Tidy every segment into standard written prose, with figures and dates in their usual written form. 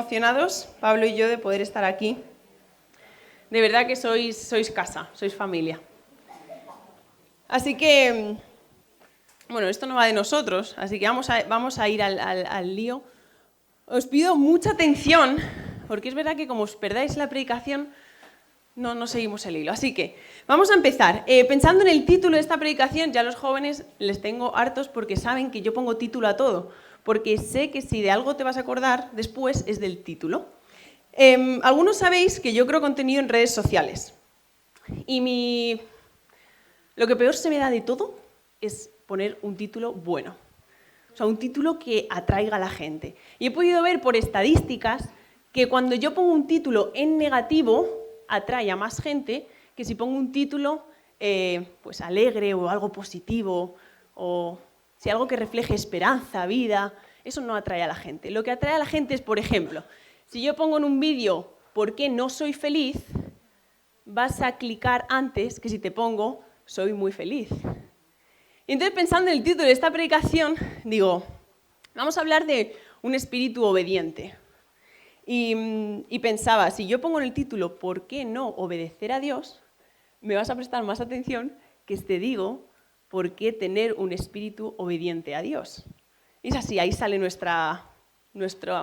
emocionados, Pablo y yo, de poder estar aquí. De verdad que sois casa, sois familia. Así que, bueno, esto no va de nosotros, así que vamos a ir al lío. Os pido mucha atención, porque es verdad que como os perdáis la predicación, no seguimos el hilo. Así que vamos a empezar. Pensando en el título de esta predicación, ya a los jóvenes les tengo hartos porque saben que yo pongo título a todo, porque sé que si de algo te vas a acordar después es del título. Algunos sabéis que yo creo contenido en redes sociales y lo que peor se me da de todo es poner un título bueno, o sea, un título que atraiga a la gente. Y he podido ver por estadísticas que cuando yo pongo un título en negativo atrae a más gente que si pongo un título pues alegre o algo positivo o si algo que refleje esperanza, vida, eso no atrae a la gente. Lo que atrae a la gente es, por ejemplo, si yo pongo en un vídeo ¿por qué no soy feliz?, vas a clicar antes que si te pongo soy muy feliz. Y entonces, pensando en el título de esta predicación, digo, vamos a hablar de un espíritu obediente. Y pensaba, si yo pongo en el título ¿por qué no obedecer a Dios?, me vas a prestar más atención que si te digo ¿por qué tener un espíritu obediente a Dios? Y es así, ahí sale nuestra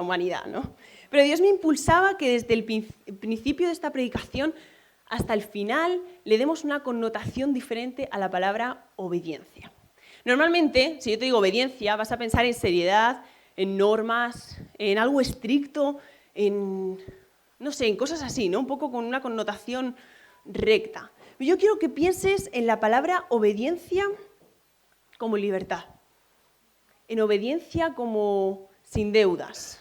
humanidad, ¿no? Pero Dios me impulsaba que desde el principio de esta predicación hasta el final le demos una connotación diferente a la palabra obediencia. Normalmente, si yo te digo obediencia, vas a pensar en seriedad, en normas, en algo estricto, en cosas así, ¿no? Un poco con una connotación recta. Yo quiero que pienses en la palabra obediencia como libertad, en obediencia como sin deudas,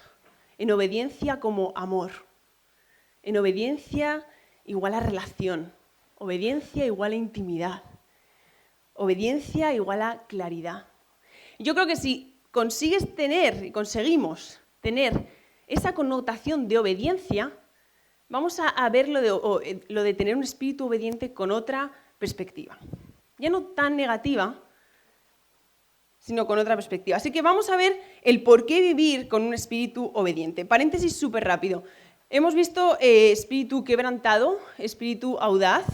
en obediencia como amor, en obediencia igual a relación, obediencia igual a intimidad, obediencia igual a claridad. Yo creo que si conseguimos tener esa connotación de obediencia, vamos a ver lo de tener un espíritu obediente con otra perspectiva. Ya no tan negativa, sino con otra perspectiva. Así que vamos a ver el por qué vivir con un espíritu obediente. Paréntesis súper rápido. Hemos visto espíritu quebrantado, espíritu audaz,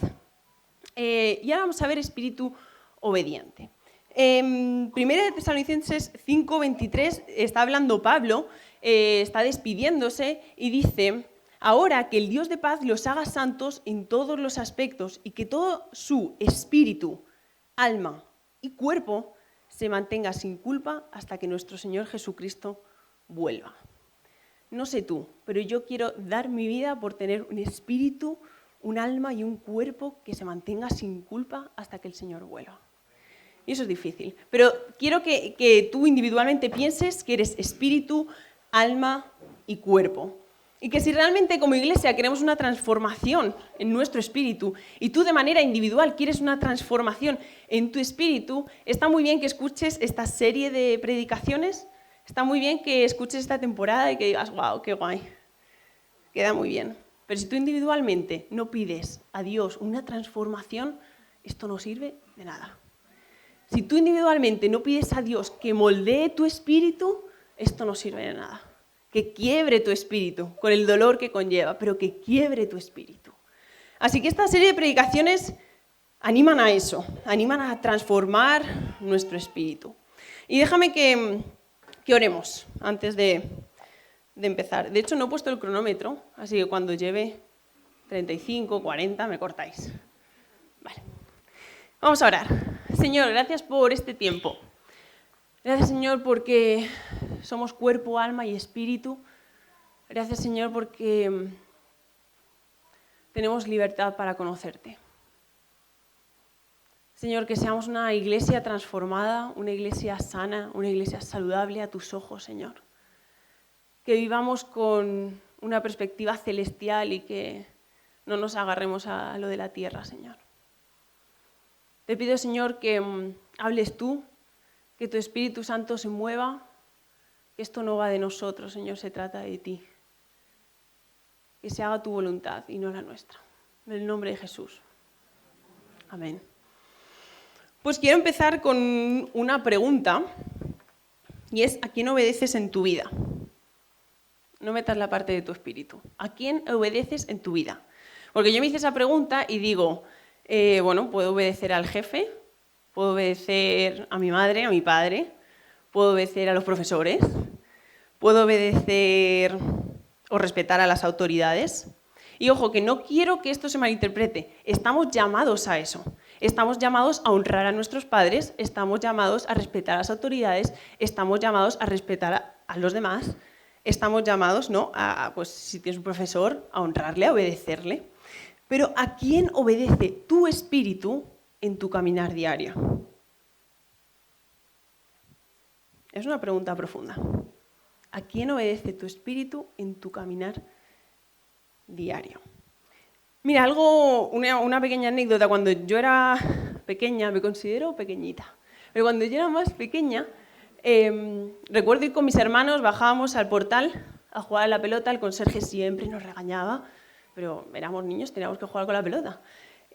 y ahora vamos a ver espíritu obediente. Primera de Tesalonicenses 5:23 está hablando Pablo, está despidiéndose y dice: ahora que el Dios de paz los haga santos en todos los aspectos y que todo su espíritu, alma y cuerpo se mantenga sin culpa hasta que nuestro Señor Jesucristo vuelva. No sé tú, pero yo quiero dar mi vida por tener un espíritu, un alma y un cuerpo que se mantenga sin culpa hasta que el Señor vuelva. Y eso es difícil. Pero quiero que tú individualmente pienses que eres espíritu, alma y cuerpo. Y que si realmente como iglesia queremos una transformación en nuestro espíritu y tú de manera individual quieres una transformación en tu espíritu, está muy bien que escuches esta serie de predicaciones, está muy bien que escuches esta temporada y que digas, wow, qué guay, queda muy bien. Pero si tú individualmente no pides a Dios una transformación, esto no sirve de nada. Si tú individualmente no pides a Dios que moldee tu espíritu, esto no sirve de nada. Que quiebre tu espíritu con el dolor que conlleva, pero que quiebre tu espíritu. Así que esta serie de predicaciones animan a eso, animan a transformar nuestro espíritu. Y déjame que oremos antes de empezar. De hecho, no he puesto el cronómetro, así que cuando lleve 35, 40, me cortáis. Vale. Vamos a orar. Señor, gracias por este tiempo. Gracias, Señor, porque somos cuerpo, alma y espíritu. Gracias, Señor, porque tenemos libertad para conocerte. Señor, que seamos una iglesia transformada, una iglesia sana, una iglesia saludable a tus ojos, Señor. Que vivamos con una perspectiva celestial y que no nos agarremos a lo de la tierra, Señor. Te pido, Señor, que hables tú, que tu Espíritu Santo se mueva, que esto no va de nosotros, Señor, se trata de ti. Que se haga tu voluntad y no la nuestra. En el nombre de Jesús. Amén. Pues quiero empezar con una pregunta, y es: ¿a quién obedeces en tu vida? no metas la parte de tu espíritu. ¿A quién obedeces en tu vida? Porque yo me hice esa pregunta y digo, puedo obedecer al jefe, puedo obedecer a mi madre, a mi padre, puedo obedecer a los profesores, puedo obedecer o respetar a las autoridades. Y ojo, que no quiero que esto se malinterprete. Estamos llamados a eso. Estamos llamados a honrar a nuestros padres, estamos llamados a respetar a las autoridades, estamos llamados a respetar a los demás, estamos llamados, ¿no?, pues si tienes un profesor, a honrarle, a obedecerle. Pero ¿a quién obedece tu espíritu en tu caminar diario? Es una pregunta profunda. ¿A quién obedece tu espíritu en tu caminar diario? Mira, una pequeña anécdota. Cuando yo era pequeña, me considero pequeñita, pero cuando yo era más pequeña, recuerdo ir con mis hermanos, bajábamos al portal a jugar a la pelota, el conserje siempre nos regañaba, pero éramos niños, teníamos que jugar con la pelota.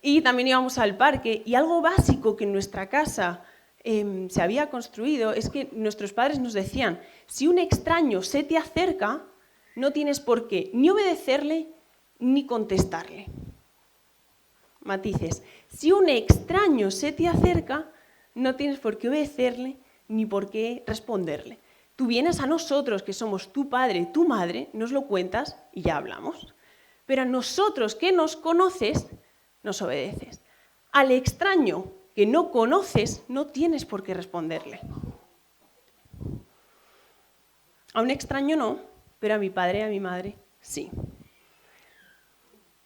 Y también íbamos al parque, y algo básico que en nuestra casa se había construido es que nuestros padres nos decían, si un extraño se te acerca, no tienes por qué ni obedecerle ni contestarle. Matices. Si un extraño se te acerca, no tienes por qué obedecerle ni por qué responderle. Tú vienes a nosotros, que somos tu padre, tu madre, nos lo cuentas y ya hablamos. Pero a nosotros que nos conoces, nos obedeces. Al extraño que no conoces, no tienes por qué responderle. A un extraño no, pero a mi padre y a mi madre sí.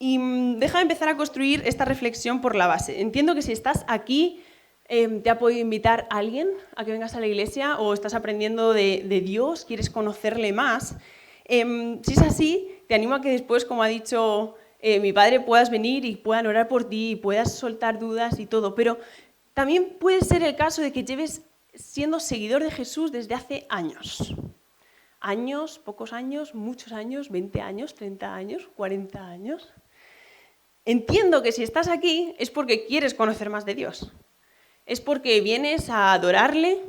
Y déjame empezar a construir esta reflexión por la base. Entiendo que si estás aquí, te ha podido invitar alguien a que vengas a la iglesia o estás aprendiendo de Dios, quieres conocerle más. Si es así, te animo a que después, como ha dicho mi padre, puedas venir y puedan orar por ti y puedas soltar dudas y todo. Pero también puede ser el caso de que lleves siendo seguidor de Jesús desde hace años. Años, pocos años, muchos años, 20 años, 30 años, 40 años. Entiendo que si estás aquí es porque quieres conocer más de Dios. Es porque vienes a adorarle,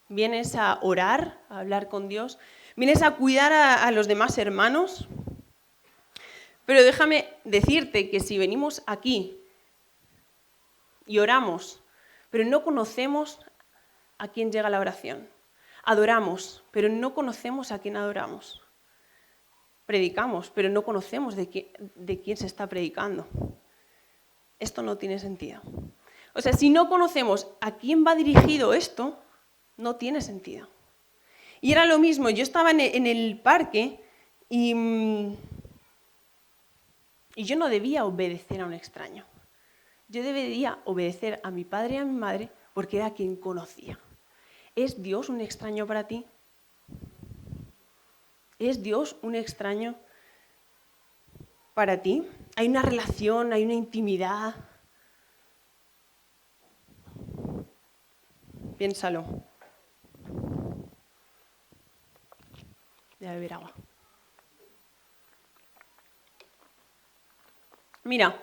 vienes a orar, a hablar con Dios, vienes a cuidar a los demás hermanos. Pero déjame decirte que si venimos aquí y oramos, pero no conocemos a quién llega la oración, adoramos, pero no conocemos a quién adoramos. Predicamos, pero no conocemos de quién se está predicando. Esto no tiene sentido. O sea, si no conocemos a quién va dirigido esto, no tiene sentido. Y era lo mismo, yo estaba en el parque y yo no debía obedecer a un extraño. Yo debería obedecer a mi padre y a mi madre porque era quien conocía. ¿Es Dios un extraño para ti? ¿Es Dios un extraño para ti? ¿Hay una relación, hay una intimidad? Piénsalo. Voy a beber agua. Mira,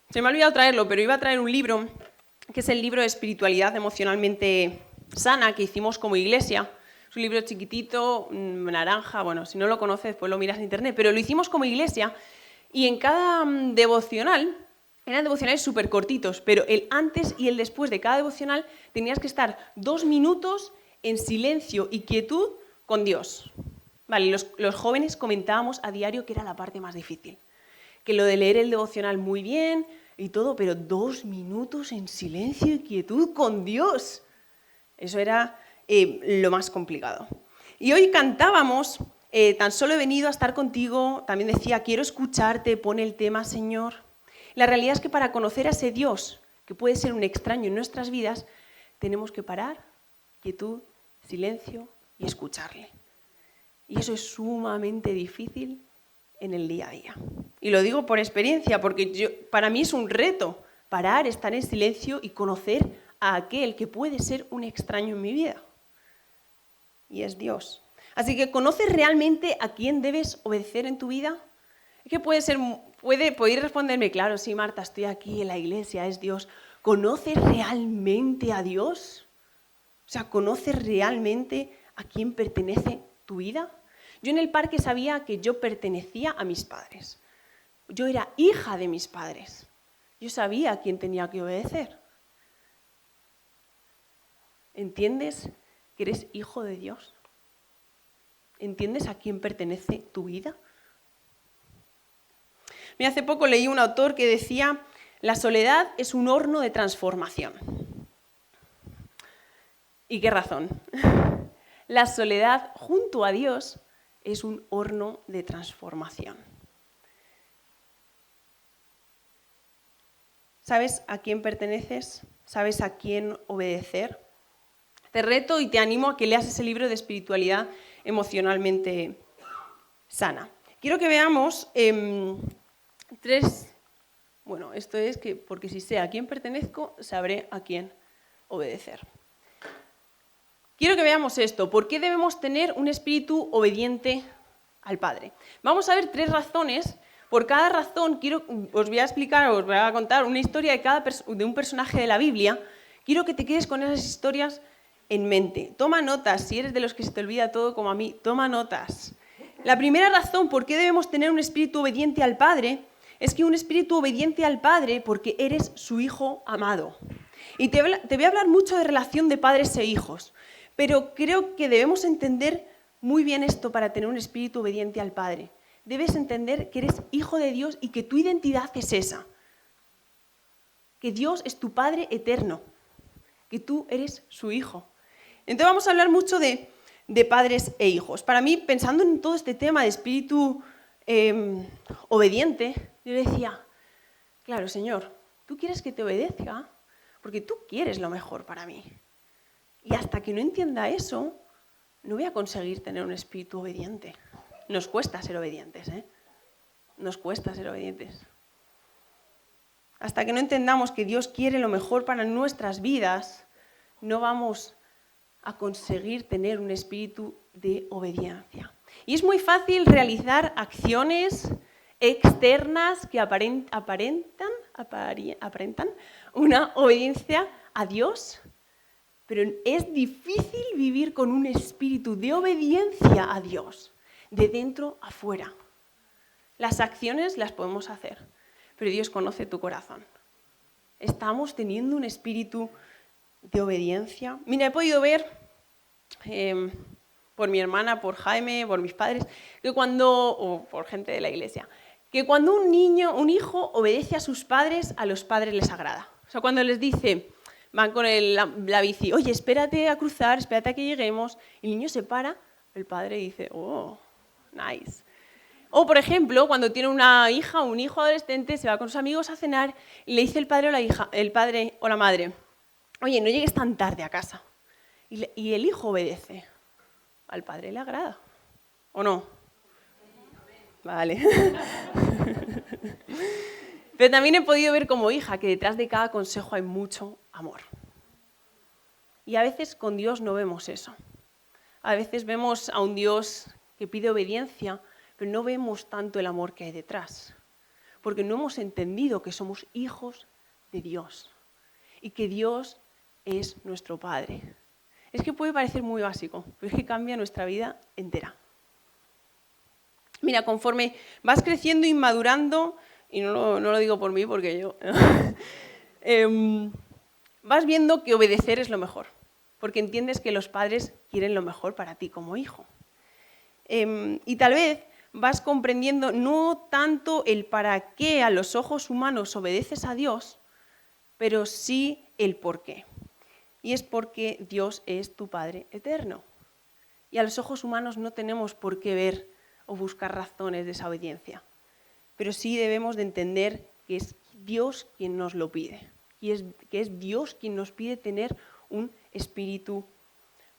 se me ha olvidado traerlo, pero iba a traer un libro, que es el libro de Espiritualidad Emocionalmente Sana, que hicimos como iglesia. Es un libro chiquitito, naranja, bueno, si no lo conoces, pues lo miras en internet, pero lo hicimos como iglesia y en cada devocional, eran devocionales súper cortitos, pero el antes y el después de cada devocional tenías que estar 2 minutos en silencio y quietud con Dios. Vale, los jóvenes comentábamos a diario que era la parte más difícil, que lo de leer el devocional muy bien y todo, pero 2 minutos en silencio y quietud con Dios. Eso era lo más complicado. Y hoy cantábamos, tan solo he venido a estar contigo, también decía, quiero escucharte, pone el tema, Señor. La realidad es que para conocer a ese Dios, que puede ser un extraño en nuestras vidas, tenemos que parar, quietud, silencio y escucharle. Y eso es sumamente difícil en el día a día. Y lo digo por experiencia, porque para mí es un reto parar, estar en silencio y conocer a aquel que puede ser un extraño en mi vida. Y es Dios. Así que, ¿conoces realmente a quién debes obedecer en tu vida? Es que podéis responderme, claro, sí, Marta, estoy aquí en la iglesia, es Dios. ¿Conoces realmente a Dios? O sea, ¿conoces realmente a quién pertenece tu vida? Yo en el parque sabía que yo pertenecía a mis padres. Yo era hija de mis padres. Yo sabía a quién tenía que obedecer. ¿Entiendes que eres hijo de Dios? ¿Entiendes a quién pertenece tu vida? Mira, hace poco leí un autor que decía: la soledad es un horno de transformación. ¿Y qué razón? La soledad junto a Dios es un horno de transformación. ¿Sabes a quién perteneces? ¿Sabes a quién obedecer? Te reto y te animo a que leas ese libro de espiritualidad emocionalmente sana. Quiero que veamos tres... Bueno, esto es que porque si sé a quién pertenezco, sabré a quién obedecer. Quiero que veamos esto. ¿Por qué debemos tener un espíritu obediente al Padre? Vamos a ver 3 razones. Por cada razón os voy a contar una historia de un personaje de la Biblia. Quiero que te quedes con esas historias en mente. Toma notas, si eres de los que se te olvida todo como a mí, toma notas. La primera razón por qué debemos tener un espíritu obediente al Padre es que un espíritu obediente al Padre porque eres su hijo amado. Y te voy a hablar mucho de relación de padres e hijos, pero creo que debemos entender muy bien esto para tener un espíritu obediente al Padre. Debes entender que eres hijo de Dios y que tu identidad es esa. Que Dios es tu Padre eterno, que tú eres su hijo. Entonces vamos a hablar mucho de padres e hijos. Para mí, pensando en todo este tema de espíritu obediente, yo decía, claro, Señor, ¿tú quieres que te obedezca? Porque tú quieres lo mejor para mí. Y hasta que no entienda eso, no voy a conseguir tener un espíritu obediente. Nos cuesta ser obedientes, ¿eh? Nos cuesta ser obedientes. Hasta que no entendamos que Dios quiere lo mejor para nuestras vidas, no vamos a conseguir tener un espíritu de obediencia. Y es muy fácil realizar acciones externas que aparentan una obediencia a Dios, pero es difícil vivir con un espíritu de obediencia a Dios, de dentro a fuera. Las acciones las podemos hacer, pero Dios conoce tu corazón. Estamos teniendo un espíritu de obediencia. Mira, he podido ver por mi hermana, por Jaime, por mis padres, o por gente de la iglesia, que cuando un hijo obedece a sus padres, a los padres les agrada. O sea, cuando les dice, van con la bici, oye, espérate a cruzar, espérate a que lleguemos, el niño se para, el padre dice, oh, nice. O, por ejemplo, cuando tiene una hija o un hijo adolescente, se va con sus amigos a cenar y le dice el padre o la madre, oye, no llegues tan tarde a casa. Y el hijo obedece. Al padre le agrada. ¿O no? Vale. Pero también he podido ver como hija que detrás de cada consejo hay mucho amor. Y a veces con Dios no vemos eso. A veces vemos a un Dios que pide obediencia, pero no vemos tanto el amor que hay detrás. Porque no hemos entendido que somos hijos de Dios y que Dios es nuestro Padre. Es que puede parecer muy básico, pero es que cambia nuestra vida entera. Mira, conforme vas creciendo y madurando, y no lo digo por mí porque yo, vas viendo que obedecer es lo mejor, porque entiendes que los padres quieren lo mejor para ti como hijo. Y tal vez vas comprendiendo no tanto el para qué a los ojos humanos obedeces a Dios, pero sí el por qué. Y es porque Dios es tu Padre eterno. Y a los ojos humanos no tenemos por qué ver o buscar razones de esa obediencia. Pero sí debemos de entender que es Dios quien nos lo pide. Y que es Dios quien nos pide tener un espíritu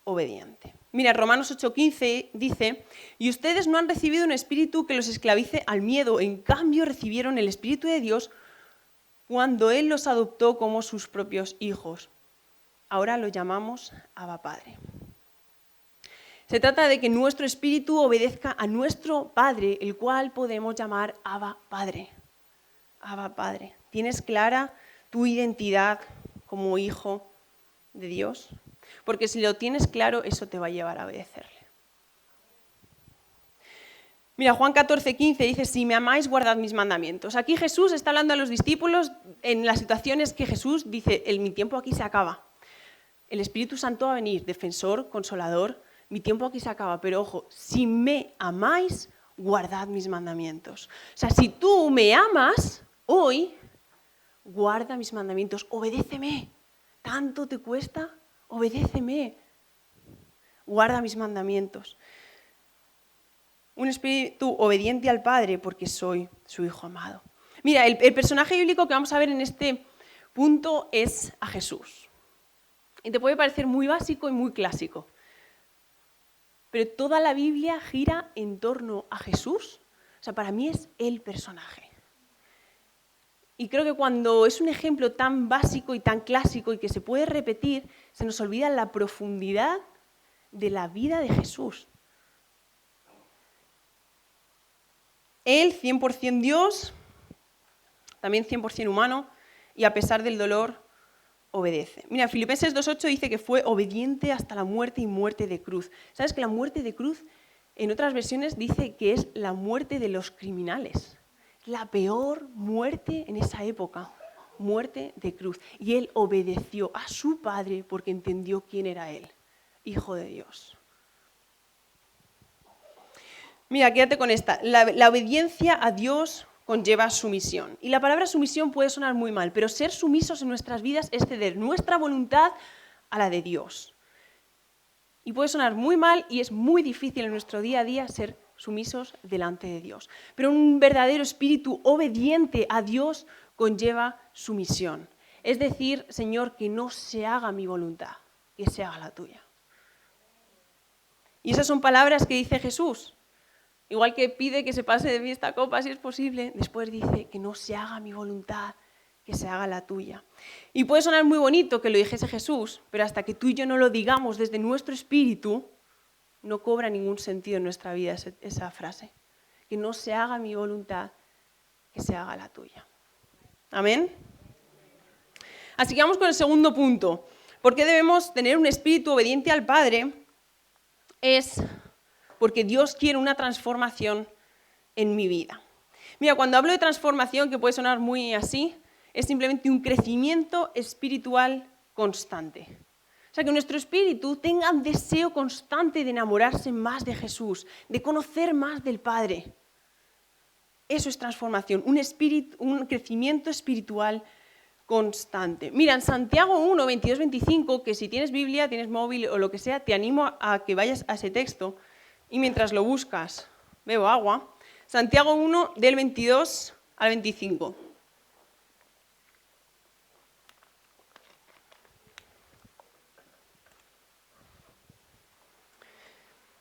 obediente. Mira, Romanos 8:15 dice, y ustedes no han recibido un espíritu que los esclavice al miedo, en cambio recibieron el Espíritu de Dios cuando Él los adoptó como sus propios hijos. Ahora lo llamamos Abba Padre. Se trata de que nuestro espíritu obedezca a nuestro Padre, el cual podemos llamar Abba Padre. Abba Padre. ¿Tienes clara tu identidad como hijo de Dios? Porque si lo tienes claro, eso te va a llevar a obedecerle. Mira, Juan 14:15 dice, si me amáis, guardad mis mandamientos. Aquí Jesús está hablando a los discípulos en las situaciones que Jesús dice, mi tiempo aquí se acaba. El Espíritu Santo va a venir, defensor, consolador, mi tiempo aquí se acaba. Pero ojo, si me amáis, guardad mis mandamientos. O sea, si tú me amas hoy, guarda mis mandamientos, obedéceme. ¿Tanto te cuesta? Obedéceme. Guarda mis mandamientos. Un espíritu obediente al Padre porque soy su Hijo amado. Mira, el personaje bíblico que vamos a ver en este punto es a Jesús. Y te puede parecer muy básico y muy clásico. Pero toda la Biblia gira en torno a Jesús. O sea, para mí es el personaje. Y creo que cuando es un ejemplo tan básico y tan clásico y que se puede repetir, se nos olvida la profundidad de la vida de Jesús. Él, 100% Dios, también 100% humano, y a pesar del dolor, obedece. Mira, Filipenses 2:8 dice que fue obediente hasta la muerte y muerte de cruz. ¿Sabes que la muerte de cruz, en otras versiones, dice que es la muerte de los criminales? La peor muerte en esa época, muerte de cruz. Y él obedeció a su Padre porque entendió quién era él, Hijo de Dios. Mira, quédate con esta. La obediencia a Dios conlleva sumisión. Y la palabra sumisión puede sonar muy mal, pero ser sumisos en nuestras vidas es ceder nuestra voluntad a la de Dios. Y puede sonar muy mal y es muy difícil en nuestro día a día ser sumisos delante de Dios. Pero un verdadero espíritu obediente a Dios conlleva sumisión. Es decir, Señor, que no se haga mi voluntad, que se haga la tuya. Y esas son palabras que dice Jesús. Igual que pide que se pase de mí esta copa si es posible, después dice que no se haga mi voluntad, que se haga la tuya. Y puede sonar muy bonito que lo dijese Jesús, pero hasta que tú y yo no lo digamos desde nuestro espíritu, no cobra ningún sentido en nuestra vida esa frase. Que no se haga mi voluntad, que se haga la tuya. ¿Amén? Así que vamos con el segundo punto. ¿Por qué debemos tener un espíritu obediente al Padre? Es porque Dios quiere una transformación en mi vida. Mira, cuando hablo de transformación, que puede sonar muy así, es simplemente un crecimiento espiritual constante. O sea, que nuestro espíritu tenga un deseo constante de enamorarse más de Jesús, de conocer más del Padre. Eso es transformación, un crecimiento espiritual constante. Mira, en Santiago 1, 22, 25, que si tienes Biblia, tienes móvil o lo que sea, te animo a que vayas a ese texto y mientras lo buscas, bebo agua. Santiago 1, del 22 al 25.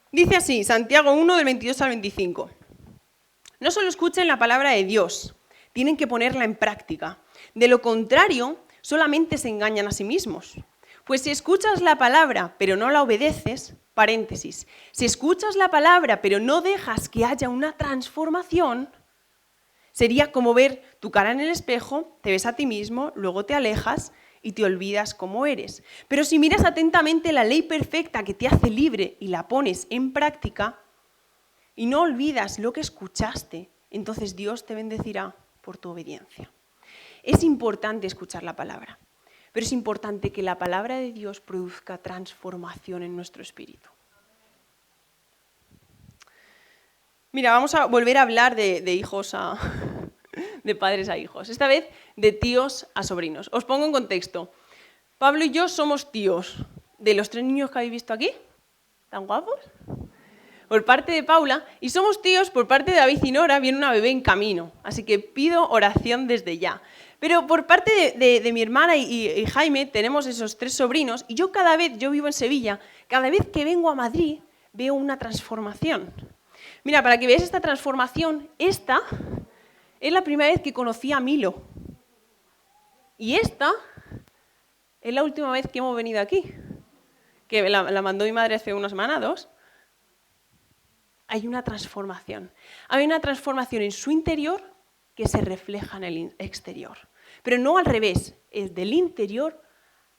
Dice así, Santiago 1, del 22 al 25. No solo escuchen la palabra de Dios, tienen que ponerla en práctica. De lo contrario, solamente se engañan a sí mismos. Pues si escuchas la palabra, pero no la obedeces, paréntesis, si escuchas la palabra, pero no dejas que haya una transformación, sería como ver tu cara en el espejo, te ves a ti mismo, luego te alejas y te olvidas cómo eres. Pero si miras atentamente la ley perfecta que te hace libre y la pones en práctica, y no olvidas lo que escuchaste, entonces Dios te bendecirá por tu obediencia. Es importante escuchar la palabra, pero es importante que la palabra de Dios produzca transformación en nuestro espíritu. Mira, vamos a volver a hablar de hijos de padres a hijos. Esta vez de tíos a sobrinos. Os pongo en contexto. Pablo y yo somos tíos de los 3 niños que habéis visto aquí. ¿Tan guapos? Por parte de Paula. Y somos tíos por parte de David y Nora. Viene una bebé en camino. Así que pido oración desde ya. Pero por parte de mi hermana y Jaime tenemos esos 3 sobrinos. Y yo vivo en Sevilla, cada vez que vengo a Madrid veo una transformación. Mira, para que veáis esta transformación, esta es la primera vez que conocí a Milo. Y esta es la última vez que hemos venido aquí. Que la mandó mi madre hace una semana, 2. Hay una transformación. Hay una transformación en su interior que se refleja en el exterior. Pero no al revés, es del interior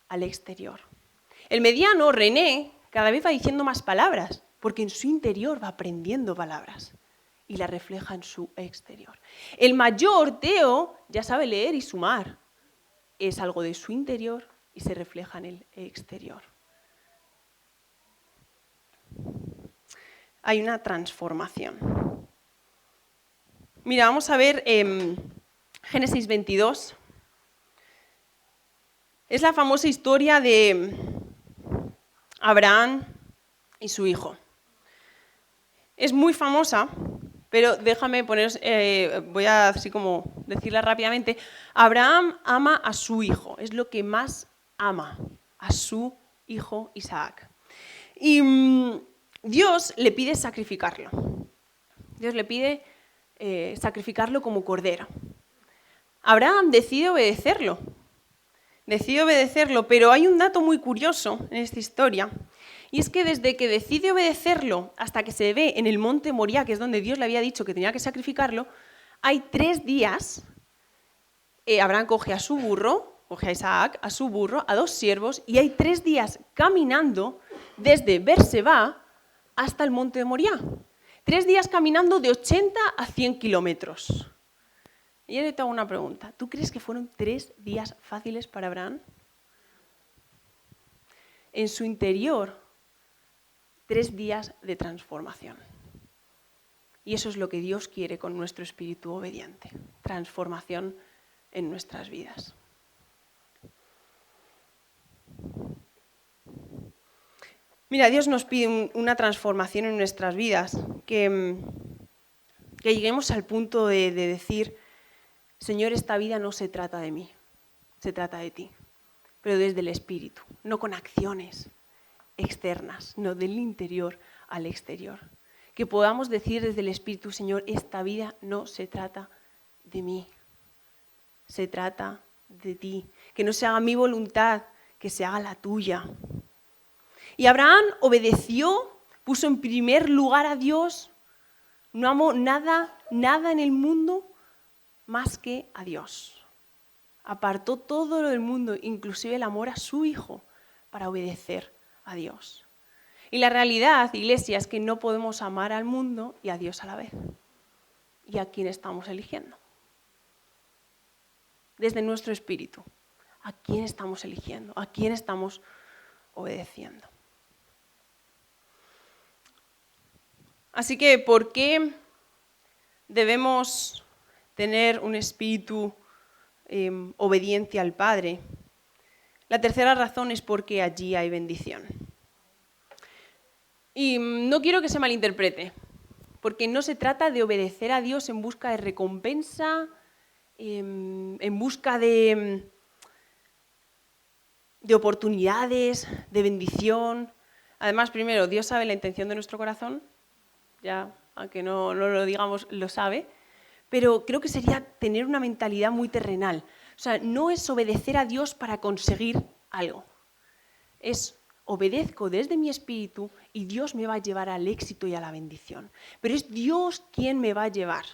al exterior. El mediano, René, cada vez va diciendo más palabras, porque en su interior va aprendiendo palabras. y la refleja en su exterior. El mayor, Teo, ya sabe leer y sumar. Es algo de su interior y se refleja en el exterior. Hay una transformación. Mira, vamos a ver Génesis 22. Es la famosa historia de Abraham y su hijo. Es muy famosa, pero déjame poner, voy a así como decirla rápidamente. Abraham ama a su hijo, es lo que más ama, a su hijo Isaac. Y Dios le pide sacrificarlo. Dios le pide sacrificarlo como cordero. Abraham decide obedecerlo. Pero hay un dato muy curioso en esta historia, y es que desde que decide obedecerlo hasta que se ve en el monte Moriah, que es donde Dios le había dicho que tenía que sacrificarlo, hay 3 días. Abraham coge a su burro, coge a Isaac, a su burro, a 2 siervos, y hay 3 días caminando desde Berseba hasta el monte de Moriah. 3 días caminando de 80 a 100 kilómetros. Y yo te hago una pregunta. ¿Tú crees que fueron 3 días fáciles para Abraham? En su interior, 3 días de transformación. Y eso es lo que Dios quiere con nuestro espíritu obediente. Transformación en nuestras vidas. Mira, Dios nos pide una transformación en nuestras vidas, que lleguemos al punto de decir: Señor, esta vida no se trata de mí, se trata de ti, pero desde el Espíritu, no con acciones externas, no del interior al exterior. Que podamos decir desde el Espíritu: Señor, esta vida no se trata de mí, se trata de ti. Que no se haga mi voluntad, que se haga la tuya. Y Abraham obedeció, puso en primer lugar a Dios, no amó nada en el mundo más que a Dios. Apartó todo lo del mundo, inclusive el amor a su hijo, para obedecer a Dios. Y la realidad, iglesia, es que no podemos amar al mundo y a Dios a la vez. ¿Y a quién estamos eligiendo? Desde nuestro espíritu, ¿a quién estamos eligiendo? ¿A quién estamos obedeciendo? Así que, ¿por qué debemos tener un espíritu obediente al Padre? La tercera razón es porque allí hay bendición. Y no quiero que se malinterprete, porque no se trata de obedecer a Dios en busca de recompensa, en busca de oportunidades, de bendición. Además, primero, Dios sabe la intención de nuestro corazón, ya, aunque no lo digamos, lo sabe, pero creo que sería tener una mentalidad muy terrenal. O sea, no es obedecer a Dios para conseguir algo, es obedezco desde mi espíritu y Dios me va a llevar al éxito y a la bendición. Pero es Dios quien me va a llevar,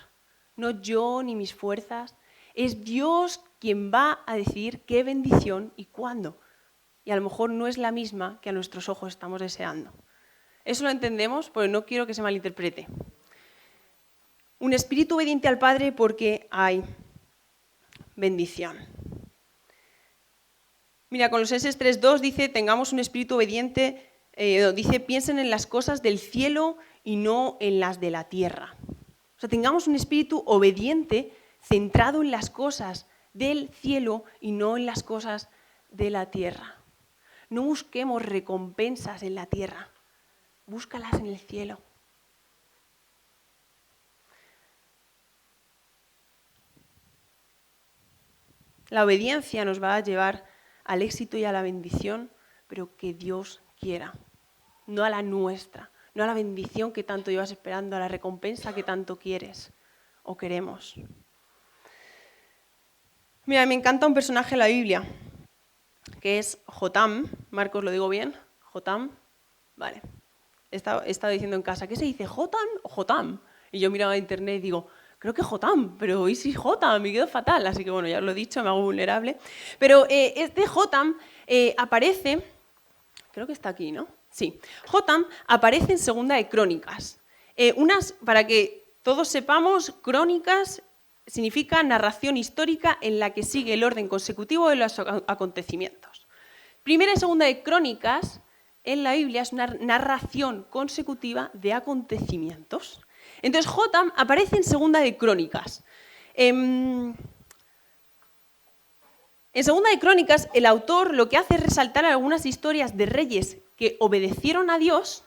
no yo ni mis fuerzas. Es Dios quien va a decidir qué bendición y cuándo. Y a lo mejor no es la misma que a nuestros ojos estamos deseando. Eso lo entendemos, pero no quiero que se malinterprete. Un espíritu obediente al Padre porque hay bendición. Mira, Colosenses 3:2 dice, tengamos un espíritu obediente, dice, piensen en las cosas del cielo y no en las de la tierra. O sea, tengamos un espíritu obediente centrado en las cosas del cielo y no en las cosas de la tierra. No busquemos recompensas en la tierra, búscalas en el cielo. La obediencia nos va a llevar al éxito y a la bendición, pero que Dios quiera, no a la nuestra, no a la bendición que tanto llevas esperando, a la recompensa que tanto quieres o queremos. Mira, me encanta un personaje en la Biblia, que es Jotam. Marcos, ¿lo digo bien? Jotam. Vale. He estado diciendo en casa, ¿qué se dice? ¿Jotam o Jotam? Y yo miraba a internet y digo, creo que Jotam, pero hoy sí Jotam, me quedo fatal. Así que bueno, ya os lo he dicho, me hago vulnerable. Pero este Jotam aparece, creo que está aquí, ¿no? Sí. Jotam aparece en Segunda de Crónicas. Para que Todos sepamos, crónicas significa narración histórica en la que sigue el orden consecutivo de los acontecimientos. Primera y segunda de Crónicas en la Biblia es una narración consecutiva de acontecimientos. Entonces Jotam aparece en segunda de Crónicas. En segunda de Crónicas el autor lo que hace es resaltar algunas historias de reyes que obedecieron a Dios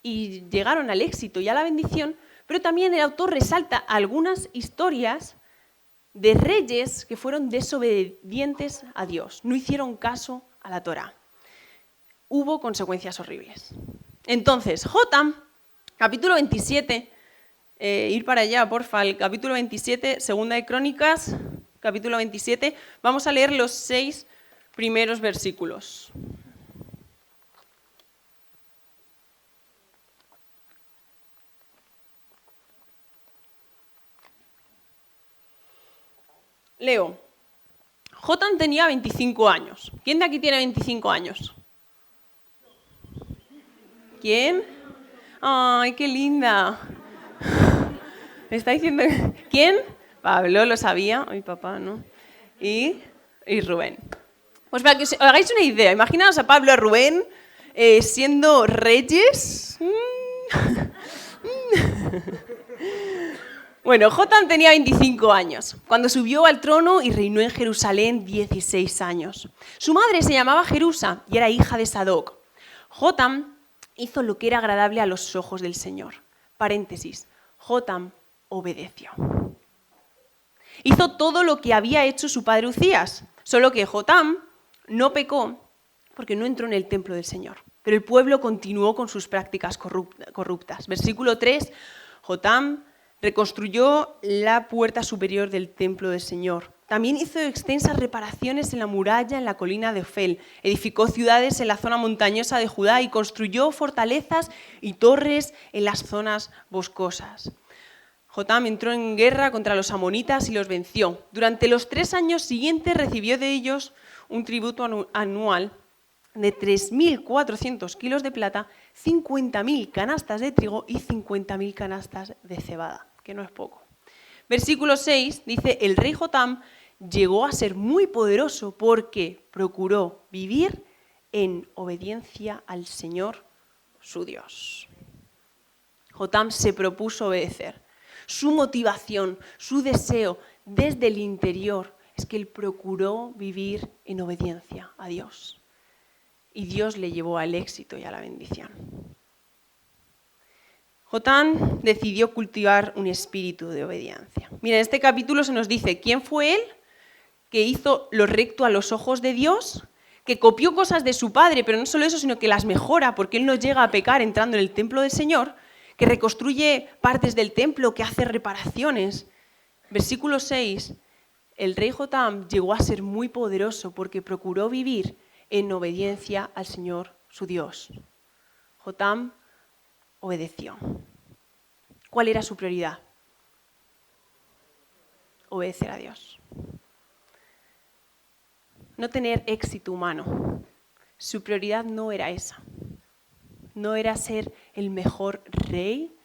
y llegaron al éxito y a la bendición, pero también el autor resalta algunas historias de reyes que fueron desobedientes a Dios, no hicieron caso a la Torá. Hubo consecuencias horribles. Entonces, Jotam, capítulo 27, ir para allá, porfa, el capítulo 27, segunda de Crónicas, capítulo 27, vamos a leer los 6 primeros versículos. Leo. Jotam tenía 25 años. ¿Quién de aquí tiene 25 años? ¿Quién? ¡Ay, qué linda! Me está diciendo... ¿Quién? Pablo, lo sabía. Mi papá, ¿no? Y Rubén. Pues para que os hagáis una idea, imaginaos a Pablo y a Rubén siendo reyes. Bueno, Jotam tenía 25 años, cuando subió al trono y reinó en Jerusalén 16 años. Su madre se llamaba Jerusa y era hija de Sadoc. Jotam hizo lo que era agradable a los ojos del Señor. Paréntesis, Jotam obedeció. Hizo todo lo que había hecho su padre Uzías, solo que Jotam no pecó porque no entró en el templo del Señor. Pero el pueblo continuó con sus prácticas corruptas. Versículo 3, Jotam reconstruyó la puerta superior del templo del Señor. También hizo extensas reparaciones en la muralla en la colina de Ofel. Edificó ciudades en la zona montañosa de Judá y construyó fortalezas y torres en las zonas boscosas. Jotam entró en guerra contra los amonitas y los venció. Durante los 3 años siguientes recibió de ellos un tributo anual de 3.400 kilos de plata, 50.000 canastas de trigo y 50.000 canastas de cebada, que no es poco. Versículo 6 dice, el rey Jotam llegó a ser muy poderoso porque procuró vivir en obediencia al Señor, su Dios. Jotam se propuso obedecer. Su motivación, su deseo desde el interior es que él procuró vivir en obediencia a Dios. Y Dios le llevó al éxito y a la bendición. Jotam decidió cultivar un espíritu de obediencia. Mira, en este capítulo se nos dice quién fue él, que hizo lo recto a los ojos de Dios, que copió cosas de su padre, pero no solo eso, sino que las mejora, porque él no llega a pecar entrando en el templo del Señor, que reconstruye partes del templo, que hace reparaciones. Versículo 6, el rey Jotam llegó a ser muy poderoso porque procuró vivir en obediencia al Señor, su Dios. Jotam obedeció. ¿Cuál era su prioridad? Obedecer a Dios. No tener éxito humano. Su prioridad no era esa. No era ser el mejor rey.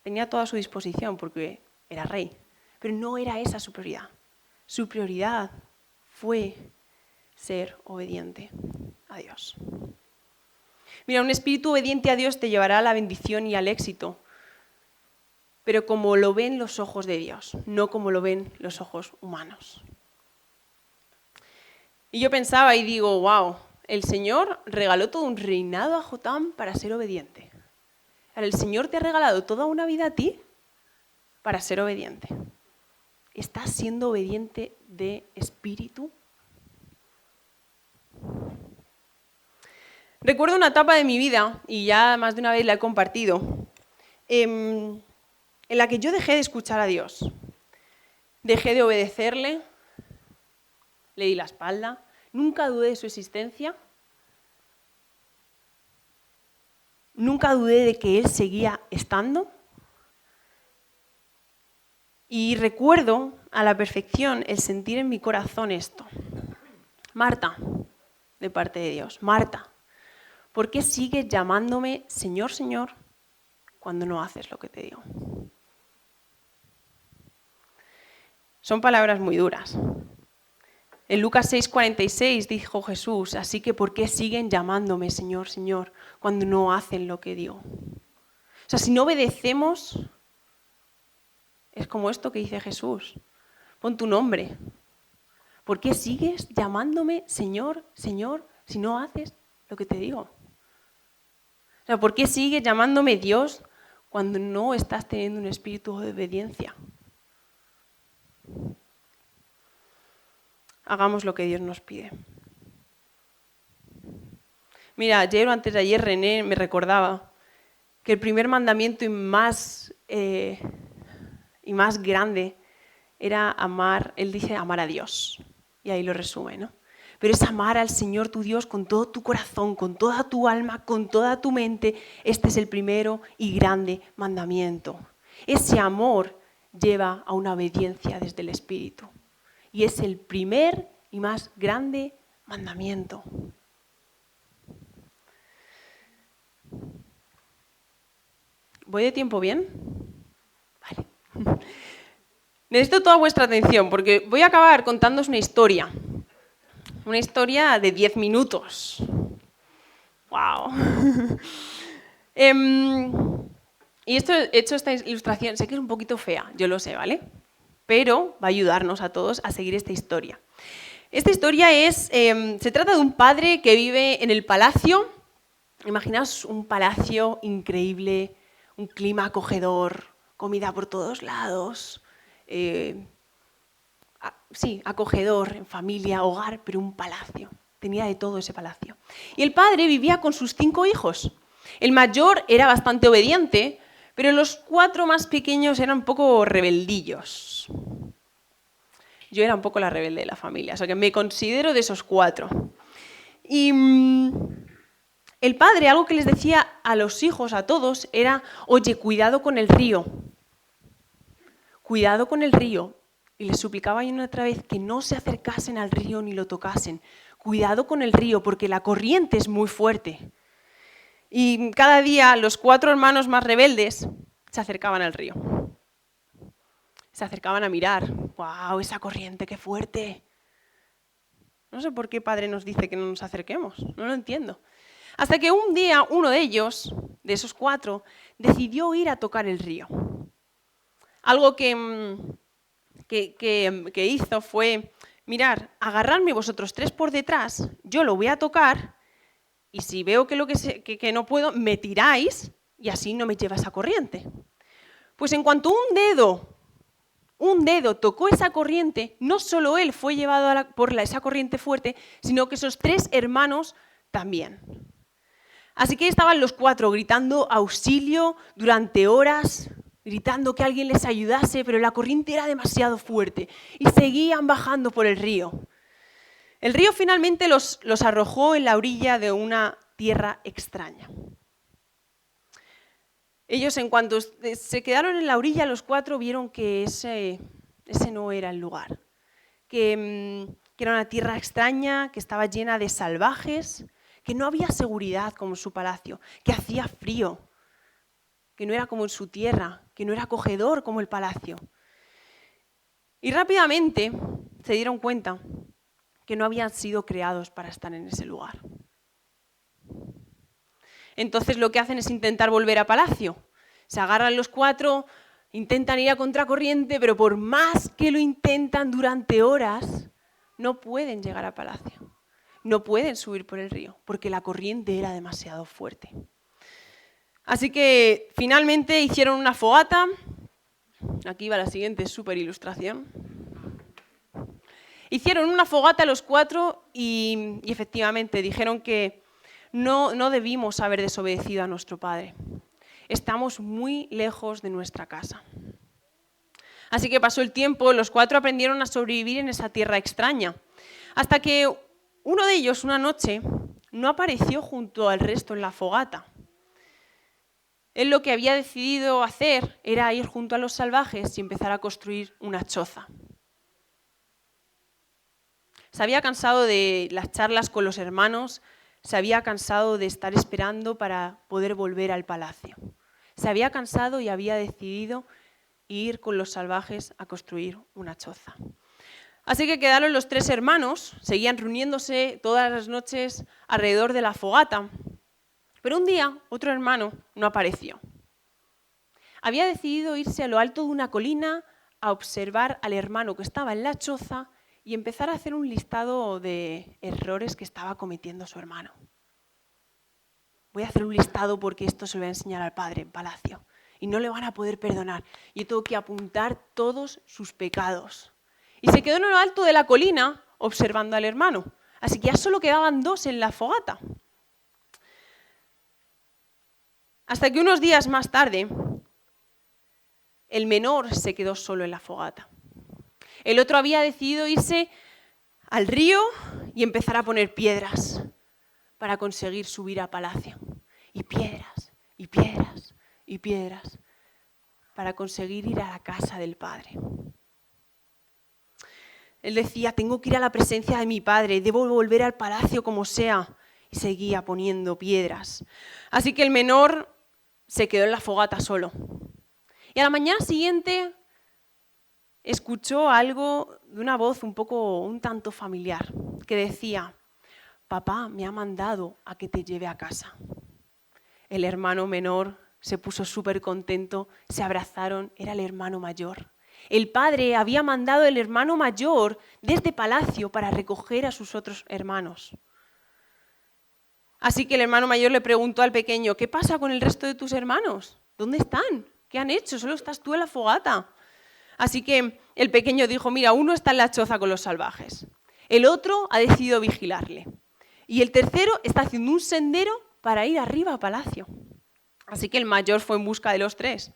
Tenía toda a su disposición porque era rey. Pero no era esa su prioridad. Su prioridad fue ser obediente a Dios. Mira, un espíritu obediente a Dios te llevará a la bendición y al éxito, pero como lo ven los ojos de Dios, no como lo ven los ojos humanos. Y yo pensaba y digo, wow, el Señor regaló todo un reinado a Jotam para ser obediente. Ahora, el Señor te ha regalado toda una vida a ti para ser obediente. ¿Estás siendo obediente de espíritu? Recuerdo una etapa de mi vida, y ya más de una vez la he compartido, en la que yo dejé de escuchar a Dios. Dejé de obedecerle, le di la espalda, nunca dudé de su existencia, nunca dudé de que Él seguía estando. Y recuerdo a la perfección el sentir en mi corazón esto. Marta, de parte de Dios, Marta, ¿por qué sigues llamándome Señor, Señor, cuando no haces lo que te digo? Son palabras muy duras. En Lucas 6:46 dijo Jesús, así que ¿por qué siguen llamándome Señor, Señor, cuando no hacen lo que digo? O sea, si no obedecemos, es como esto que dice Jesús. Pon tu nombre. ¿Por qué sigues llamándome Señor, Señor, si no haces lo que te digo? O sea, ¿por qué sigues llamándome Dios cuando no estás teniendo un espíritu de obediencia? Hagamos lo que Dios nos pide. Mira, ayer o antes de ayer René me recordaba que el primer mandamiento y más grande era amar, él dice amar a Dios, y ahí lo resume, ¿no? Pero es amar al Señor tu Dios con todo tu corazón, con toda tu alma, con toda tu mente. Este es el primero y grande mandamiento. Ese amor lleva a una obediencia desde el Espíritu. Y es el primer y más grande mandamiento. ¿Voy de tiempo bien? Vale. Necesito toda vuestra atención porque voy a acabar contándoos una historia. Una historia de 10 minutos. ¡Wow! Y he hecho esta ilustración, sé que es un poquito fea, yo lo sé, ¿vale? Pero va a ayudarnos a todos a seguir esta historia. Esta historia se trata de un padre que vive en el palacio. Imaginaos un palacio increíble, un clima acogedor, comida por todos lados, sí, acogedor, en familia, hogar, pero un palacio. Tenía de todo ese palacio. Y el padre vivía con sus 5 hijos. El mayor era bastante obediente, pero los 4 más pequeños eran un poco rebeldillos. Yo era un poco la rebelde de la familia, o sea que me considero de esos 4. Y el padre, algo que les decía a los hijos, a todos, era, oye, cuidado con el río. Cuidado con el río. Y les suplicaba una otra vez que no se acercasen al río ni lo tocasen. Cuidado con el río, porque la corriente es muy fuerte. Y cada día los 4 hermanos más rebeldes se acercaban al río. Se acercaban a mirar. ¡Guau, esa corriente, qué fuerte! No sé por qué padre nos dice que no nos acerquemos, no lo entiendo. Hasta que un día uno de ellos, de esos 4, decidió ir a tocar el río. Algo que hizo fue, mirar, agarrarme vosotros 3 por detrás, yo lo voy a tocar y si veo que no puedo, me tiráis y así no me lleva esa corriente. Pues en cuanto un dedo tocó esa corriente, no solo él fue llevado por esa corriente fuerte, sino que esos 3 hermanos también. Así que estaban los 4 gritando auxilio durante horas, gritando que alguien les ayudase, pero la corriente era demasiado fuerte y seguían bajando por el río. El río finalmente los arrojó en la orilla de una tierra extraña. Ellos, en cuanto se quedaron en la orilla, los 4 vieron que ese no era el lugar, que era una tierra extraña, que estaba llena de salvajes, que no había seguridad como en su palacio, que hacía frío, que no era como en su tierra, que no era acogedor como el palacio. Y rápidamente se dieron cuenta que no habían sido creados para estar en ese lugar. Entonces lo que hacen es intentar volver a palacio. Se agarran los 4, intentan ir a contracorriente, pero por más que lo intentan durante horas, no pueden llegar a palacio. No pueden subir por el río, porque la corriente era demasiado fuerte. Así que finalmente hicieron una fogata. Aquí va la siguiente súper ilustración. Hicieron una fogata los 4 y efectivamente dijeron que no debimos haber desobedecido a nuestro padre. Estamos muy lejos de nuestra casa. Así que pasó el tiempo, los 4 aprendieron a sobrevivir en esa tierra extraña. Hasta que uno de ellos, una noche, no apareció junto al resto en la fogata. Él lo que había decidido hacer era ir junto a los salvajes y empezar a construir una choza. Se había cansado de las charlas con los hermanos, se había cansado de estar esperando para poder volver al palacio. Se había cansado y había decidido e ir con los salvajes a construir una choza. Así que quedaron los 3 hermanos, seguían reuniéndose todas las noches alrededor de la fogata, pero un día otro hermano no apareció. Había decidido irse a lo alto de una colina a observar al hermano que estaba en la choza y empezar a hacer un listado de errores que estaba cometiendo su hermano. Voy a hacer un listado porque esto se lo voy a enseñar al padre en palacio y no le van a poder perdonar. Yo tengo que apuntar todos sus pecados. Y se quedó en lo alto de la colina observando al hermano. Así que ya solo quedaban 2 en la fogata. Hasta que unos días más tarde, el menor se quedó solo en la fogata. El otro había decidido irse al río y empezar a poner piedras para conseguir subir a palacio. Y piedras, y piedras, y piedras, para conseguir ir a la casa del padre. Él decía, tengo que ir a la presencia de mi padre, debo volver al palacio como sea. Y seguía poniendo piedras. Así que el menor se quedó en la fogata solo. Y a la mañana siguiente escuchó algo de una voz un tanto familiar, que decía, papá me ha mandado a que te lleve a casa. El hermano menor se puso súper contento, se abrazaron, era el hermano mayor. El padre había mandado al hermano mayor desde palacio para recoger a sus otros hermanos. Así que el hermano mayor le preguntó al pequeño, ¿qué pasa con el resto de tus hermanos? ¿Dónde están? ¿Qué han hecho? Solo estás tú en la fogata. Así que el pequeño dijo, mira, uno está en la choza con los salvajes, el otro ha decidido vigilarle y el tercero está haciendo un sendero para ir arriba a palacio. Así que el mayor fue en busca de los 3.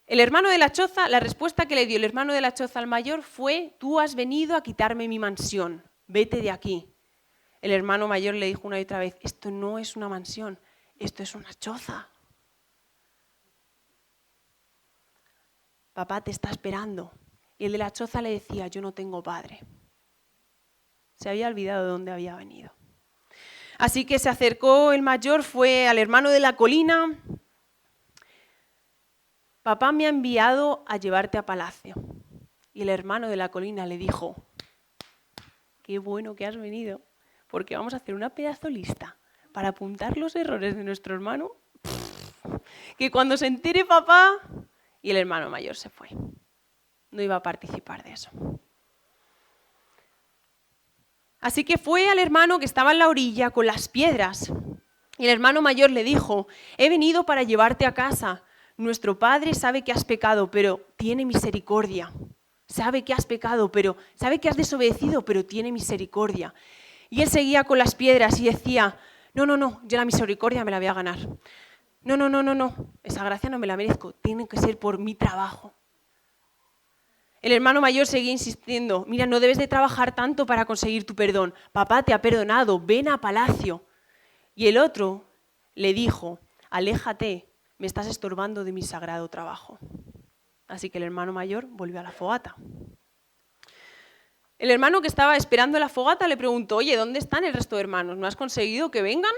El hermano de la choza, la respuesta que le dio el hermano de la choza al mayor fue, tú has venido a quitarme mi mansión, vete de aquí. El hermano mayor le dijo una y otra vez, esto no es una mansión, esto es una choza. Papá te está esperando. Y el de la choza le decía, yo no tengo padre. Se había olvidado de dónde había venido. Así que se acercó el mayor, fue al hermano de la colina. Papá me ha enviado a llevarte a palacio. Y el hermano de la colina le dijo, qué bueno que has venido, porque vamos a hacer una pedazo lista para apuntar los errores de nuestro hermano, que cuando se entere papá... Y el hermano mayor se fue. No iba a participar de eso. Así que fue al hermano que estaba en la orilla con las piedras. Y el hermano mayor le dijo, he venido para llevarte a casa. Nuestro padre sabe que has pecado, pero tiene misericordia. Sabe que has pecado, sabe que has desobedecido, pero tiene misericordia. Y él seguía con las piedras y decía, no, yo la misericordia me la voy a ganar. No, esa gracia no me la merezco, tiene que ser por mi trabajo. El hermano mayor seguía insistiendo, mira, no debes de trabajar tanto para conseguir tu perdón, papá te ha perdonado, ven a palacio. Y el otro le dijo, aléjate, me estás estorbando de mi sagrado trabajo. Así que el hermano mayor volvió a la fogata. El hermano que estaba esperando en la fogata le preguntó, oye, ¿dónde están el resto de hermanos? ¿No has conseguido que vengan?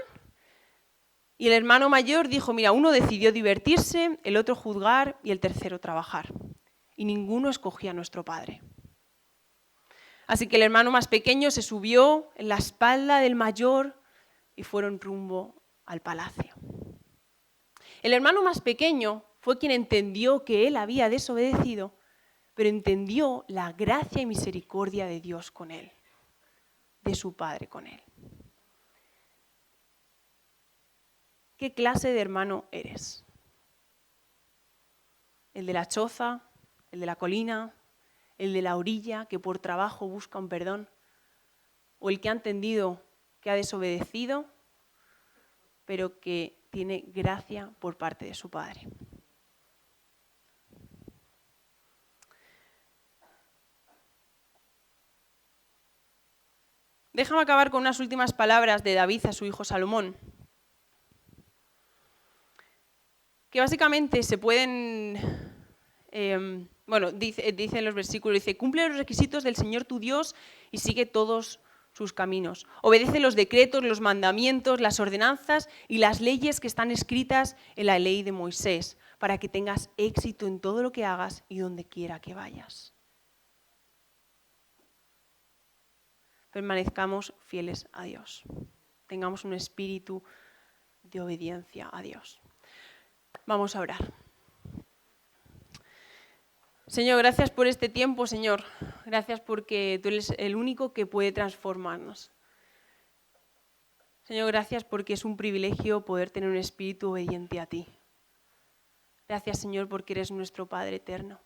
Y el hermano mayor dijo, mira, uno decidió divertirse, el otro juzgar y el tercero trabajar. Y ninguno escogía a nuestro padre. Así que el hermano más pequeño se subió en la espalda del mayor y fueron rumbo al palacio. El hermano más pequeño fue quien entendió que él había desobedecido, pero entendió la gracia y misericordia de Dios con él, de su padre con él. ¿Qué clase de hermano eres? ¿El de la choza? ¿El de la colina? ¿El de la orilla que por trabajo busca un perdón? ¿O el que ha entendido que ha desobedecido, pero que tiene gracia por parte de su padre? Déjame acabar con unas últimas palabras de David a su hijo Salomón, que básicamente se pueden, dice en los versículos, dice, cumple los requisitos del Señor tu Dios y sigue todos sus caminos. Obedece los decretos, los mandamientos, las ordenanzas y las leyes que están escritas en la ley de Moisés, para que tengas éxito en todo lo que hagas y donde quiera que vayas. Permanezcamos fieles a Dios. Tengamos un espíritu de obediencia a Dios. Vamos a orar. Señor, gracias por este tiempo, Señor. Gracias porque tú eres el único que puede transformarnos. Señor, gracias porque es un privilegio poder tener un espíritu obediente a ti. Gracias, Señor, porque eres nuestro Padre eterno.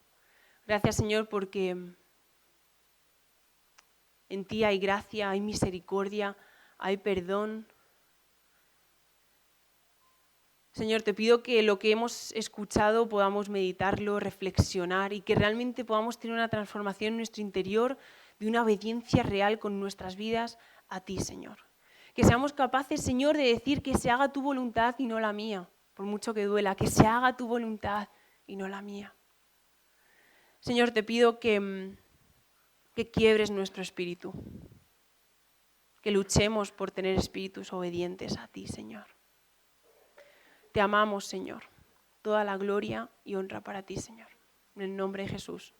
Gracias, Señor, porque en ti hay gracia, hay misericordia, hay perdón. Señor, te pido que lo que hemos escuchado podamos meditarlo, reflexionar y que realmente podamos tener una transformación en nuestro interior de una obediencia real con nuestras vidas a ti, Señor. Que seamos capaces, Señor, de decir que se haga tu voluntad y no la mía, por mucho que duela, que se haga tu voluntad y no la mía. Señor, te pido que quiebres nuestro espíritu, que luchemos por tener espíritus obedientes a ti, Señor. Te amamos, Señor. Toda la gloria y honra para ti, Señor. En el nombre de Jesús.